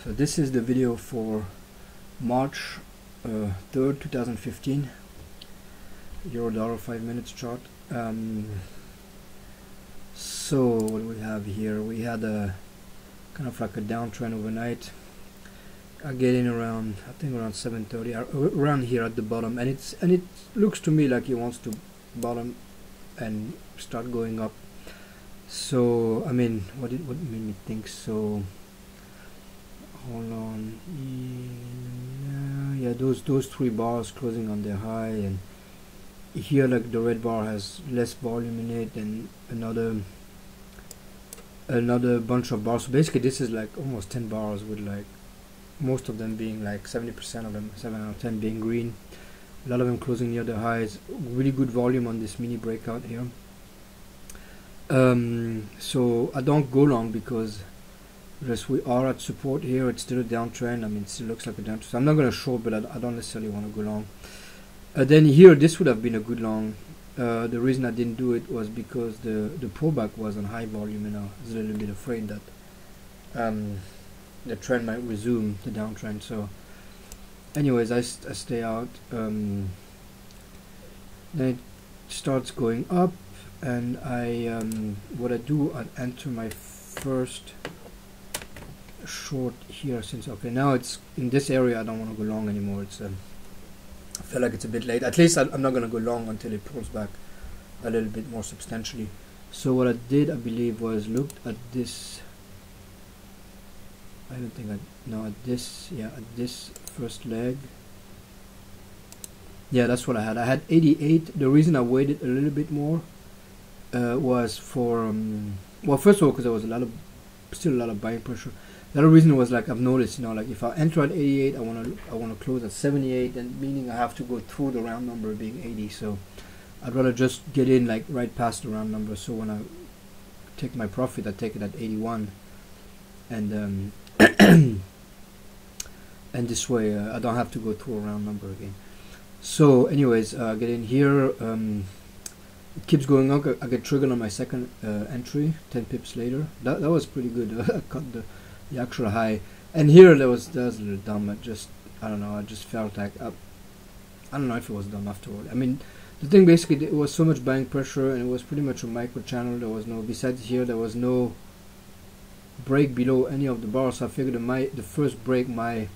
So this is the video for March 3rd 2015, euro dollar 5 minutes chart. So what do we have here? We had a kind of like a downtrend overnight. I get in around, I think around 7:30, around here at the bottom, and it looks to me like it wants to bottom and start going up. So I mean, what made me think so? Hold on, yeah, those three bars closing on their high, and here like the red bar has less volume in it, and another bunch of bars. So basically this is like almost 10 bars with like most of them being like 70% of them, 7 out of 10 being green, a lot of them closing near the highs. Really good volume on this mini breakout here. So I don't go long because we are at support here. It's still a downtrend. I mean, it still looks like a downtrend. So I'm not going to short, but I don't necessarily want to go long. Then here, this would have been a good long. The reason I didn't do it was because the pullback was on high volume, and I was a little bit afraid that the trend might resume the downtrend. So anyways, I stay out. Then it starts going up, and what I do, I enter my first short here. Since okay, now it's in this area, I don't want to go long anymore. It's I feel like it's a bit late. At least I'm not going to go long until it pulls back a little bit more substantially. So what I did, I believe, was looked at this. I don't think at this first leg. Yeah, that's what I had. I had 88. The reason I waited a little bit more was for well, first of all, because there was still a lot of buying pressure. The other reason was like I've noticed, like if I enter at 88, I want to close at 78, and meaning I have to go through the round number being 80. So I'd rather just get in like right past the round number. So when I take my profit, I take it at 81, and and this way I don't have to go through a round number again. So anyways, get in here. It keeps going up. I get triggered on my second entry 10 pips later. That was pretty good. I cut the actual high, and here that was a little dumb. I don't know, I just felt like I don't know if it was dumb afterward. I mean, the thing basically, it was so much buying pressure, and it was pretty much a micro channel. There was no, besides here, there was no break below any of the bars. So I figured the first break might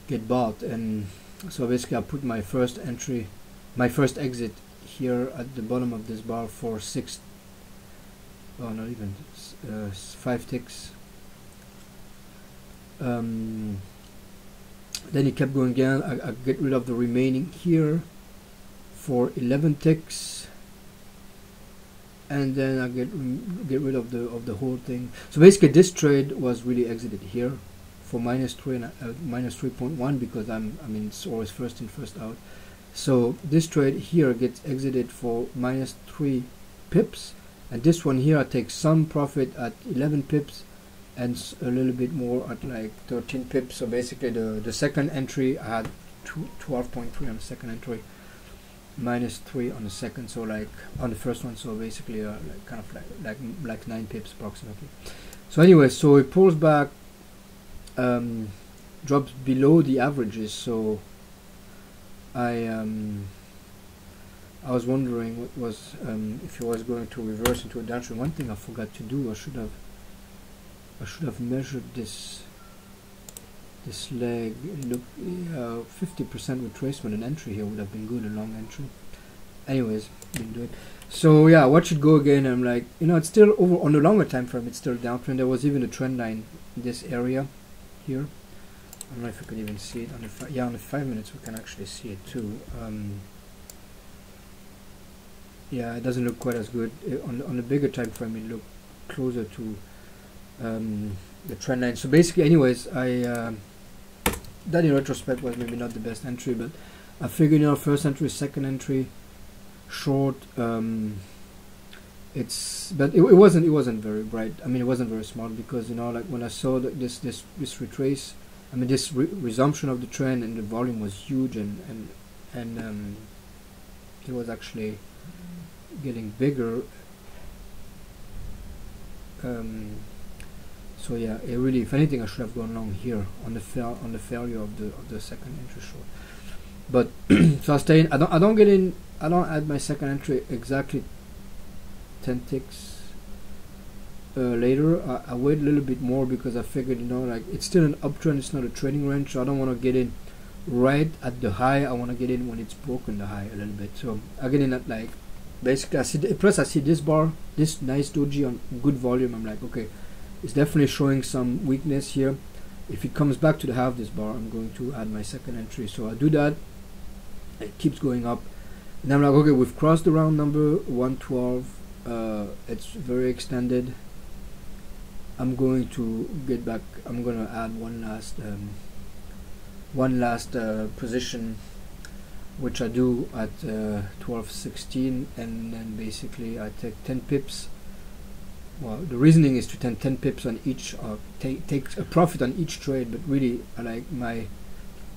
get bought, and so basically I put my first exit here at the bottom of this bar for 5 ticks. Then it kept going again. I get rid of the remaining here for 11 ticks, and then I get rid of the whole thing. So basically, this trade was really exited here for -3 and -3.1 because I mean it's always first in, first out. So this trade here gets exited for -3 pips, and this one here I take some profit at 11 pips and a little bit more at like 13 pips. So basically the second entry I had 12.3 on the second entry, -3 on the second, so like on the first one, so basically like kind of like 9 pips approximately. So anyway, so it pulls back, drops below the averages. So I was wondering what was if it was going to reverse into a downtrend. One thing I forgot to do, I should have measured this leg. Look, 50% retracement and entry here would have been good, a long entry. Anyways, didn't do it. So yeah, what should go again? I'm like, it's still over on the longer time frame. It's still downtrend. There was even a trend line in this area here. I don't know if you can even see it on the on the 5 minutes. We can actually see it too. Yeah, it doesn't look quite as good on the bigger time frame. It looked closer to the trend line. So basically, anyways, that in retrospect was maybe not the best entry, but I figured, first entry, second entry, short. But it wasn't very bright. I mean, it wasn't very smart because like when I saw that this retrace, I mean this resumption of the trend, and the volume was huge, and it was actually getting bigger. So yeah, it really, if anything, I should have gone long here on the failure of the second entry short. But so I stay in. I don't get in. I don't add my second entry exactly 10 ticks later. I wait a little bit more because I figured, you know, like it's still an uptrend. It's not a trading range, so I don't want to get in right at the high. I want to get in when it's broken the high a little bit. So I get in at like basically I see. Plus I see this bar, this nice doji on good volume. I'm like, okay, it's definitely showing some weakness here. If it comes back to the half this bar, I'm going to add my second entry. So I do that. It keeps going up, and I'm like, okay, we've crossed the round number 112. It's very extended. I'm going to get back. I'm going to add one last position, which I do at 12.16, and then basically I take 10 pips. Well, the reasoning is to 10 pips on each, or take a profit on each trade, but really I like my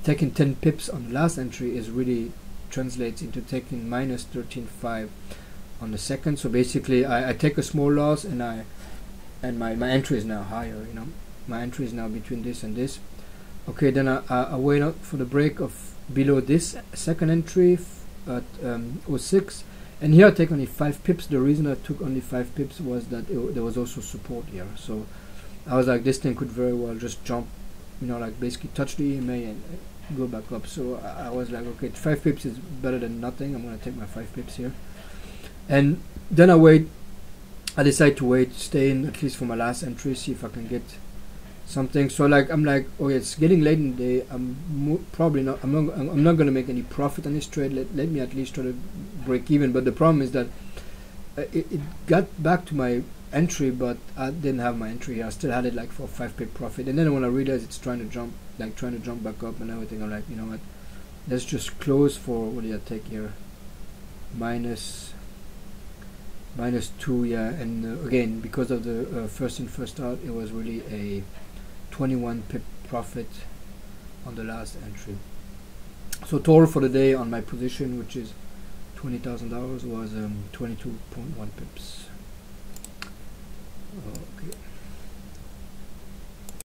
taking 10 pips on the last entry is really translates into taking minus 13.5 on the second. So basically I take a small loss, and my entry is now higher, you know, my entry is now between this and this. Okay, then I wait out for the break of below this second entry at 06, and here I take only 5 pips. The reason I took only 5 pips was that there was also support here, so I was like, this thing could very well just jump, you know, like basically touch the EMA and go back up. So I was like, okay, 5 pips is better than nothing. I'm gonna take my 5 pips here, and then I decide to wait, stay in at least for my last entry, see if I can get something. So like I'm like, okay, it's getting late in the day. I'm not gonna make any profit on this trade. Let me at least try to break even. But the problem is that it got back to my entry, but I didn't have my entry here. I still had it like for 5 pip profit, and then when I realized it's trying to jump back up and everything, I'm like, you know what, let's just close for, what did I take here, minus 2, yeah. And again, because of the first in first out, it was really a 21 pip profit on the last entry. So total for the day on my position, which is $20,000, was 22.1 pips. Okay.